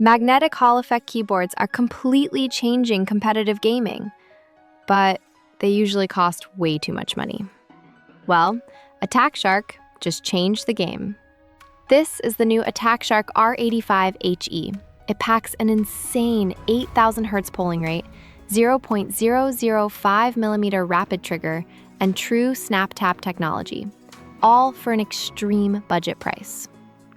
Magnetic Hall effect keyboards are completely changing competitive gaming, but they usually cost way too much money. Well, Attack Shark just changed the game. This is the new Attack Shark R85HE. It packs an insane 8,000 Hz polling rate, 0.005 millimeter rapid trigger, and true snap-tap technology, all for an extreme budget price.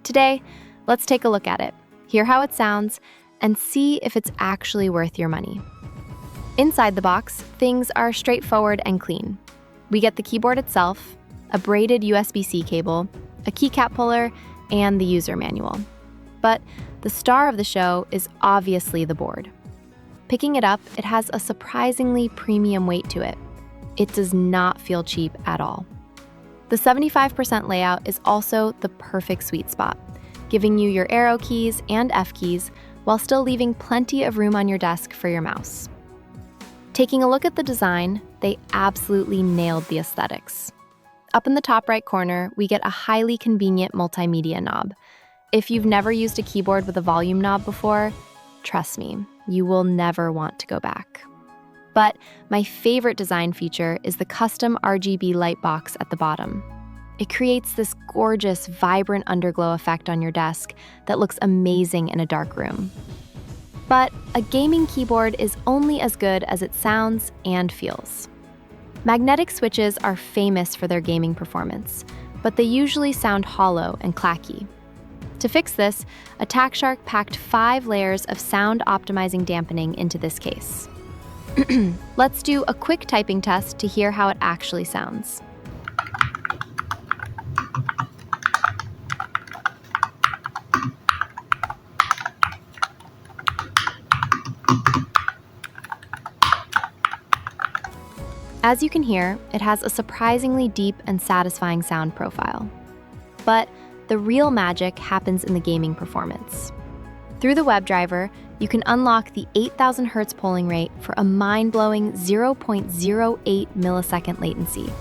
Today, let's take a look at it, hear how it sounds, and see if it's actually worth your money. Inside the box, things are straightforward and clean. We get the keyboard itself, a braided USB-C cable, a keycap puller, and the user manual. But the star of the show is obviously the board. Picking it up, it has a surprisingly premium weight to it. It does not feel cheap at all. The 75% layout is also the perfect sweet spot, giving you your arrow keys and F keys while still leaving plenty of room on your desk for your mouse. Taking a look at the design, they absolutely nailed the aesthetics. Up in the top right corner, we get a highly convenient multimedia knob. If you've never used a keyboard with a volume knob before, trust me, you will never want to go back. But my favorite design feature is the custom RGB Lightbox at the bottom. It creates this gorgeous, vibrant underglow effect on your desk that looks amazing in a dark room. But a gaming keyboard is only as good as it sounds and feels. Magnetic switches are famous for their gaming performance, but they usually sound hollow and clacky. To fix this, Attack Shark packed 5 layers of sound optimizing dampening into this case. Let's do a quick typing test to hear how it actually sounds. As you can hear, it has a surprisingly deep and satisfying sound profile. But the real magic happens in the gaming performance. Through the WebDriver, you can unlock the 8,000 Hz polling rate for a mind-blowing 0.08 millisecond latency.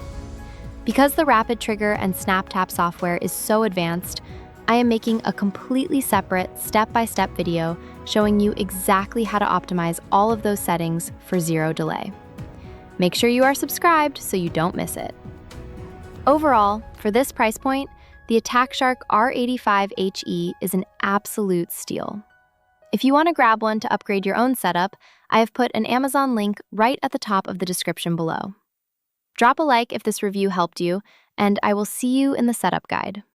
Because the rapid trigger and snap-tap software is so advanced, I am making a completely separate step-by-step video showing you exactly how to optimize all of those settings for zero delay. Make sure you are subscribed so you don't miss it. Overall, for this price point, the Attack Shark R85HE is an absolute steal. If you want to grab one to upgrade your own setup, I have put an Amazon link right at the top of the description below. Drop a like if this review helped you, and I will see you in the setup guide.